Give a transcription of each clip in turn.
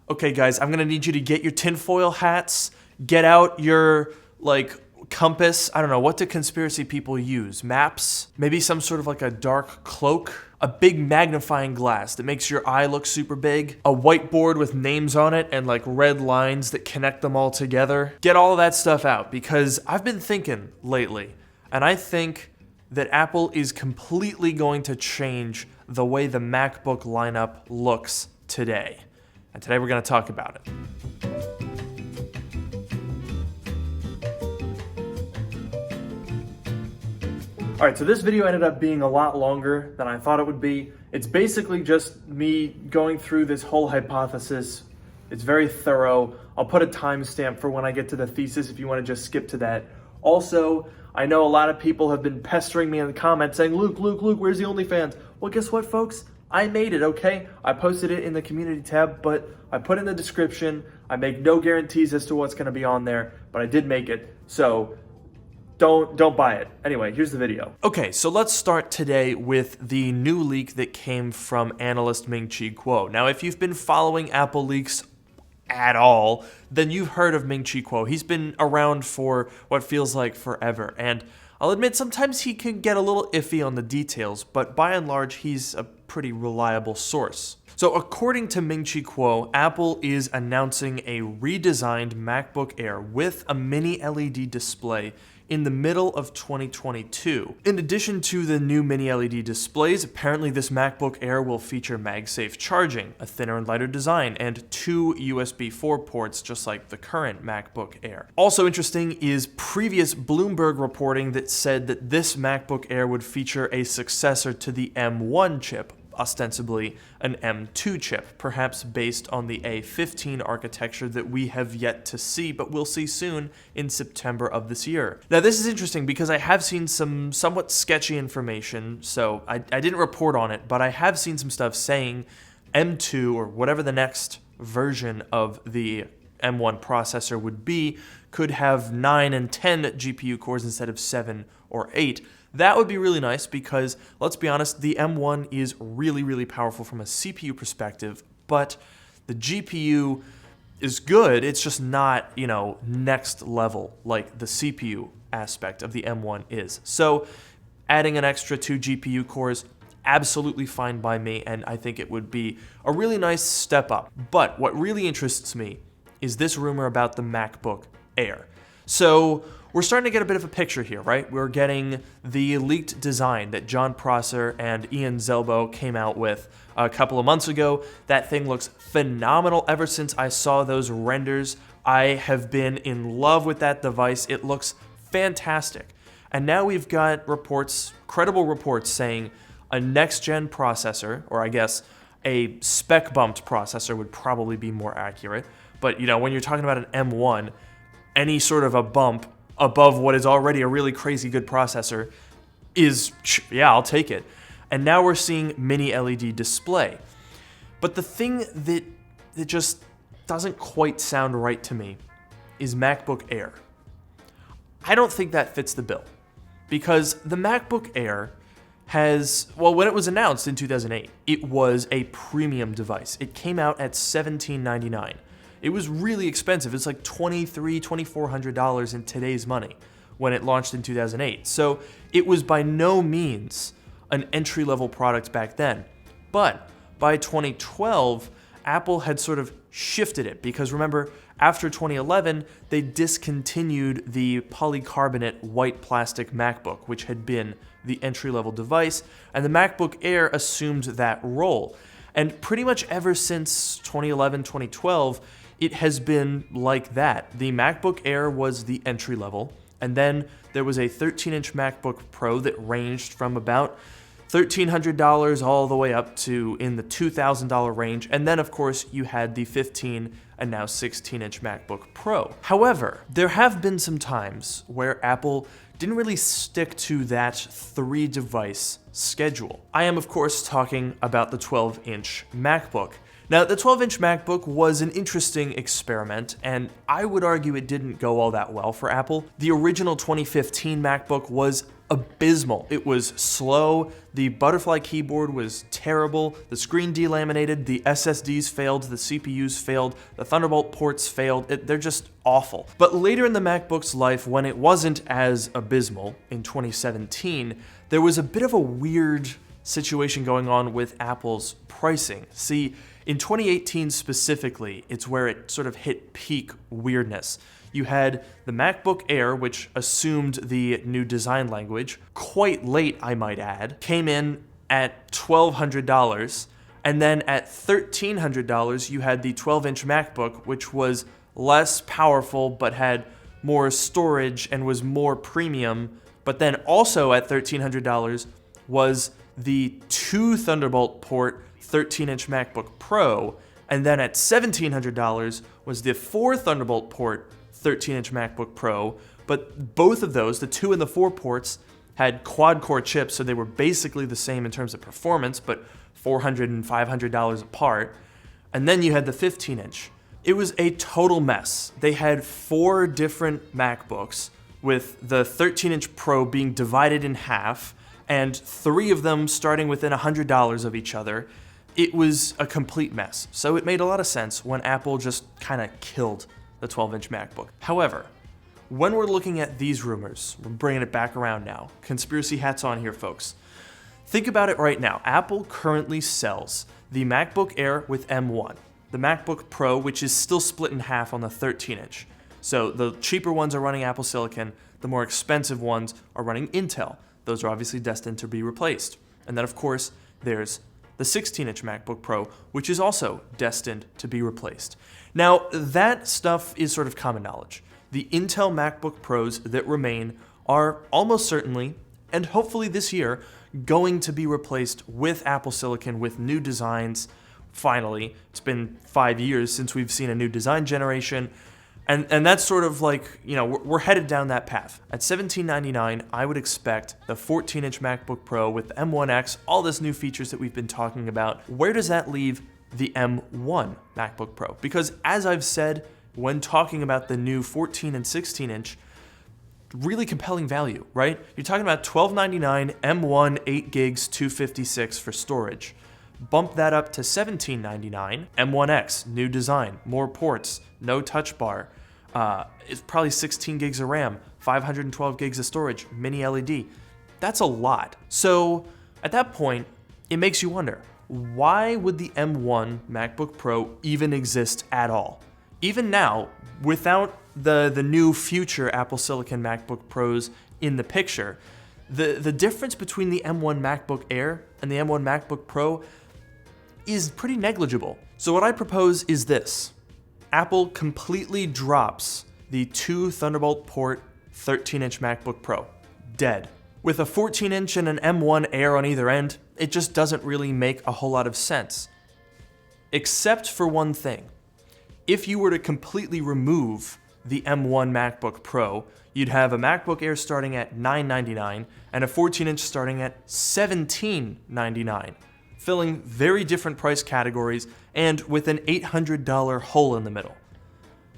Okay guys, I'm gonna need you to get your tinfoil hats, get out your, compass. I don't know, what do conspiracy people use? Maps? Maybe some sort of like a dark cloak? A big magnifying glass that makes your eye look super big? A whiteboard with names on it and like red lines that connect them all together? Get all of that stuff out, because I've been thinking lately, and I think that Apple is completely going to change the way the MacBook lineup looks today. And today we're going to talk about it. All right, so this video ended up being a lot longer than I thought it would be. It's basically just me going through this whole hypothesis. It's very thorough. I'll put a timestamp for when I get to the thesis if you want to just skip to that. Also, I know a lot of people have been pestering me in the comments saying, Luke, where's the OnlyFans? Well, guess what, folks? I made it, okay? I posted it in the community tab, but I put in the description. I make no guarantees as to what's going to be on there, but I did make it, so don't buy it. Anyway, here's the video. Okay, so let's start today with the new leak that came from analyst Ming Chi Kuo. Now, if you've been following Apple leaks at all, then you've heard of Ming Chi Kuo. He's been around for what feels like forever, and I'll admit sometimes he can get a little iffy on the details, but by and large, he's a pretty reliable source. So according to Ming Chi Kuo, Apple is announcing a redesigned MacBook Air with a mini LED display in the middle of 2022. In addition to the new mini LED displays, apparently this MacBook Air will feature MagSafe charging, a thinner and lighter design, and 2 USB 4 ports just like the current MacBook Air. Also interesting is previous Bloomberg reporting that said that this MacBook Air would feature a successor to the M1 chip, ostensibly an M2 chip, perhaps based on the A15 architecture that we have yet to see, but we'll see soon in September of this year. Now this is interesting because I have seen some somewhat sketchy information, so I didn't report on it, but I have seen some stuff saying M2, or whatever the next version of the M1 processor would be, could have 9 and 10 GPU cores instead of 7 or 8. That would be really nice because, let's be honest, the M1 is really, really powerful from a CPU perspective, but the GPU is good. It's just not, next level like the CPU aspect of the M1 is. So adding an extra 2 GPU cores, absolutely fine by me, and I think it would be a really nice step up. But what really interests me is this rumor about the MacBook Air. So we're starting to get a bit of a picture here, right? We're getting the leaked design that John Prosser and Ian Zelbo came out with a couple of months ago. That thing looks phenomenal. Ever since I saw those renders, I have been in love with that device. It looks fantastic. And now we've got reports, credible reports, saying a next-gen processor, or I guess a spec-bumped processor would probably be more accurate. But, when you're talking about an M1, any sort of a bump above what is already a really crazy good processor is, yeah, I'll take it. And now we're seeing mini LED display. But the thing that just doesn't quite sound right to me is MacBook Air. I don't think that fits the bill, because the MacBook Air has, well, when it was announced in 2008, it was a premium device. It came out at $1,799. It was really expensive. It's like $2,300, $2,400 in today's money when it launched in 2008. So it was by no means an entry-level product back then. But by 2012, Apple had sort of shifted it, because remember, after 2011, they discontinued the polycarbonate white plastic MacBook, which had been the entry-level device, and the MacBook Air assumed that role. And pretty much ever since 2011, 2012, it has been like that. The MacBook Air was the entry level, and then there was a 13-inch MacBook Pro that ranged from about $1,300 all the way up to in the $2,000 range, and then of course you had the 15 and now 16-inch MacBook Pro. However, there have been some times where Apple didn't really stick to that 3-device schedule. I am of course talking about the 12-inch MacBook. Now, the 12-inch MacBook was an interesting experiment, and I would argue it didn't go all that well for Apple. The original 2015 MacBook was abysmal. It was slow, the butterfly keyboard was terrible, the screen delaminated, the SSDs failed, the CPUs failed, the Thunderbolt ports failed. They're just awful. But later in the MacBook's life, when it wasn't as abysmal, in 2017, there was a bit of a weird situation going on with Apple's pricing. See, in 2018 specifically, it's where it sort of hit peak weirdness. You had the MacBook Air, which assumed the new design language, quite late, I might add, came in at $1,200, and then at $1,300, you had the 12-inch MacBook, which was less powerful but had more storage and was more premium. But then also at $1,300 was the 2 Thunderbolt port 13-inch MacBook Pro, and then at $1,700 was the 4 Thunderbolt port 13-inch MacBook Pro, but both of those, the 2 and the 4 ports, had quad-core chips, so they were basically the same in terms of performance, but $400 and $500 apart. And then you had the 15-inch. It was a total mess. They had 4 different MacBooks, with the 13-inch Pro being divided in half, and 3 of them starting within $100 of each other. It was a complete mess, so it made a lot of sense when Apple just kind of killed the 12-inch MacBook. However, when we're looking at these rumors, we're bringing it back around now. Conspiracy hats on here, folks. Think about it right now. Apple currently sells the MacBook Air with M1, the MacBook Pro, which is still split in half on the 13-inch. So the cheaper ones are running Apple Silicon, the more expensive ones are running Intel. Those are obviously destined to be replaced. And then, of course, there's the 16-inch MacBook Pro, which is also destined to be replaced. Now, that stuff is sort of common knowledge. The Intel MacBook Pros that remain are almost certainly, and hopefully this year, going to be replaced with Apple Silicon with new designs. Finally, it's been 5 years since we've seen a new design generation, and that's sort of like, you know, we're headed down that path. At $1,799, I would expect the 14-inch MacBook Pro with the M1X, all this new features that we've been talking about. Where does that leave the M1 MacBook Pro? Because as I've said, when talking about the new 14 and 16-inch, really compelling value, right? You're talking about $1,299, M1, 8 gigs, 256 for storage. Bump that up to $1,799, M1X, new design, more ports, no touch bar. It's probably 16 gigs of RAM, 512 gigs of storage, mini LED. That's a lot. So at that point, it makes you wonder, why would the M1 MacBook Pro even exist at all? Even now, without the new future Apple Silicon MacBook Pros in the picture, the difference between the M1 MacBook Air and the M1 MacBook Pro is pretty negligible. So what I propose is this. Apple completely drops the 2 Thunderbolt port 13-inch MacBook Pro. Dead. With a 14-inch and an M1 Air on either end, it just doesn't really make a whole lot of sense. Except for one thing. If you were to completely remove the M1 MacBook Pro, you'd have a MacBook Air starting at $999 and a 14-inch starting at $1799. Filling very different price categories and with an $800 hole in the middle.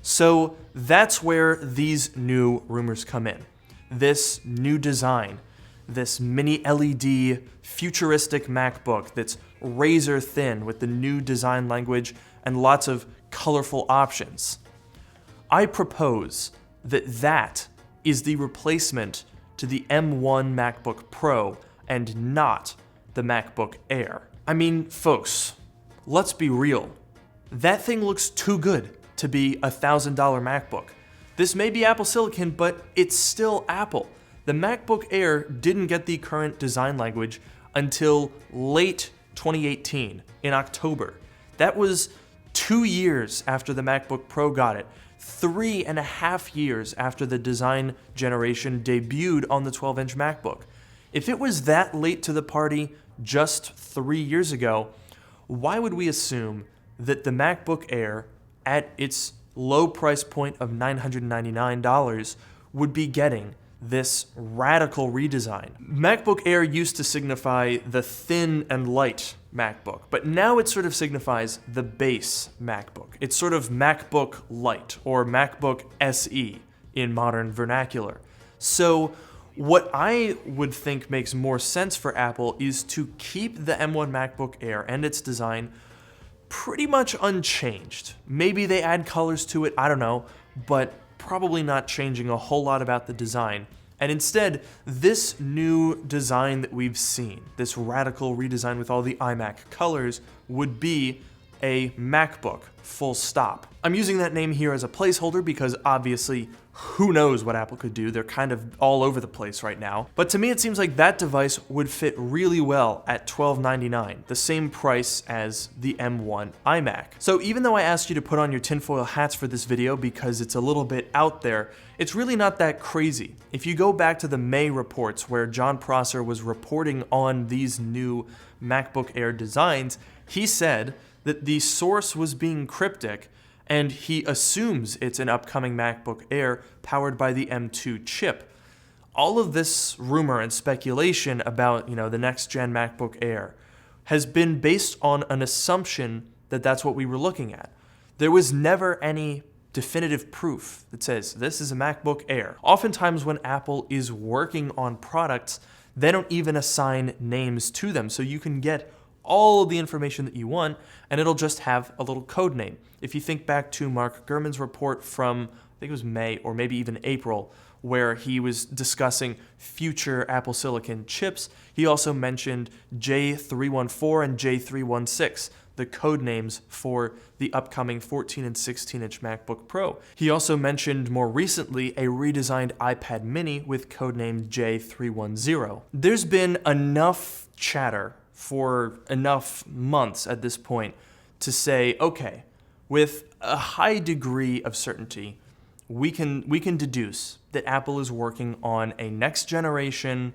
So that's where these new rumors come in. This new design, this mini LED futuristic MacBook that's razor thin with the new design language and lots of colorful options. I propose that that is the replacement to the M1 MacBook Pro and not the MacBook Air. I mean, folks, let's be real. That thing looks too good to be a $1,000 MacBook. This may be Apple Silicon, but it's still Apple. The MacBook Air didn't get the current design language until late 2018, in October. That was 2 years after the MacBook Pro got it, 3.5 years after the design generation debuted on the 12-inch MacBook. If it was that late to the party just 3 years ago, why would we assume that the MacBook Air, at its low price point of $999, would be getting this radical redesign? MacBook Air used to signify the thin and light MacBook, but now it sort of signifies the base MacBook. It's sort of MacBook Lite or MacBook SE in modern vernacular. So what I would think makes more sense for Apple is to keep the M1 MacBook Air and its design pretty much unchanged. Maybe they add colors to it, I don't know, but probably not changing a whole lot about the design. And instead, this new design that we've seen, this radical redesign with all the iMac colors, would be a MacBook, full stop. I'm using that name here as a placeholder because obviously, who knows what Apple could do? They're kind of all over the place right now. But to me, it seems like that device would fit really well at $1299, the same price as the M1 iMac. So even though I asked you to put on your tinfoil hats for this video because it's a little bit out there, it's really not that crazy. If you go back to the May reports where John Prosser was reporting on these new MacBook Air designs, he said that the source was being cryptic, and he assumes it's an upcoming MacBook Air powered by the M2 chip. All of this rumor and speculation about, the next gen MacBook Air has been based on an assumption that that's what we were looking at. There was never any definitive proof that says this is a MacBook Air. Oftentimes when Apple is working on products, they don't even assign names to them, so you can get all of the information that you want, and it'll just have a little code name. If you think back to Mark Gurman's report from, I think it was May or maybe even April, where he was discussing future Apple Silicon chips, he also mentioned J314 and J316, the code names for the upcoming 14 and 16-inch MacBook Pro. He also mentioned more recently a redesigned iPad mini with codename J310. There's been enough chatter for enough months at this point to say, okay, with a high degree of certainty, we can deduce that Apple is working on a next generation,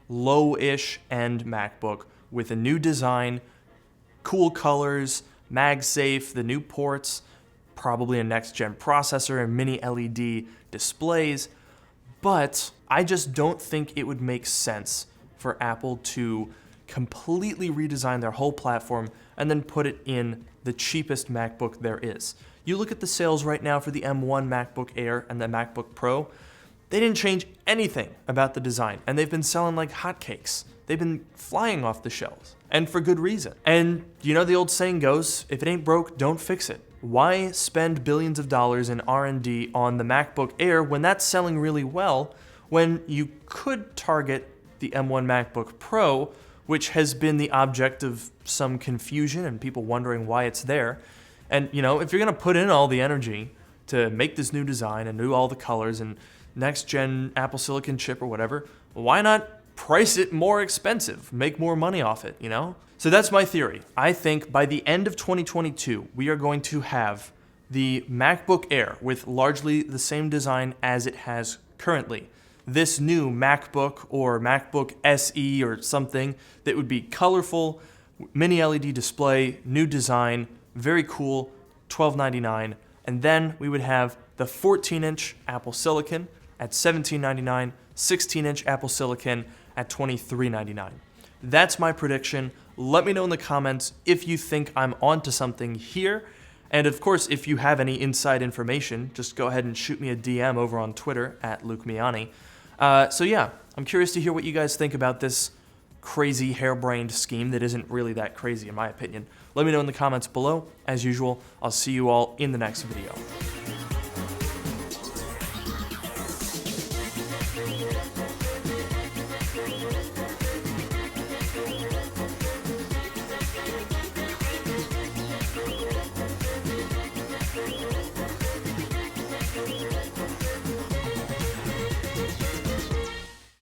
low-ish end MacBook with a new design, cool colors, MagSafe, the new ports, probably a next-gen processor and mini-LED displays, but I just don't think it would make sense for Apple to completely redesign their whole platform and then put it in the cheapest MacBook there is. You look at the sales right now for the M1 MacBook Air and the MacBook Pro, they didn't change anything about the design, and they've been selling like hotcakes. They've been flying off the shelves, and for good reason. And the old saying goes, if it ain't broke, don't fix it. Why spend billions of dollars in R&D on the MacBook Air when that's selling really well, when you could target the M1 MacBook Pro, which has been the object of some confusion and people wondering why it's there. And, if you're going to put in all the energy to make this new design and do all the colors and next-gen Apple Silicon chip or whatever, why not price it more expensive, make more money off it, So that's my theory. I think by the end of 2022, we are going to have the MacBook Air with largely the same design as it has currently. This new MacBook or MacBook SE or something that would be colorful, mini LED display, new design, very cool, $1299. And then we would have the 14-inch Apple Silicon at $1799, 16-inch Apple Silicon at $2399. That's my prediction. Let me know in the comments if you think I'm onto something here. And of course, if you have any inside information, just go ahead and shoot me a DM over on Twitter at Luke Miani. So yeah, I'm curious to hear what you guys think about this crazy harebrained scheme that isn't really that crazy in my opinion. Let me know in the comments below. As usual, I'll see you all in the next video.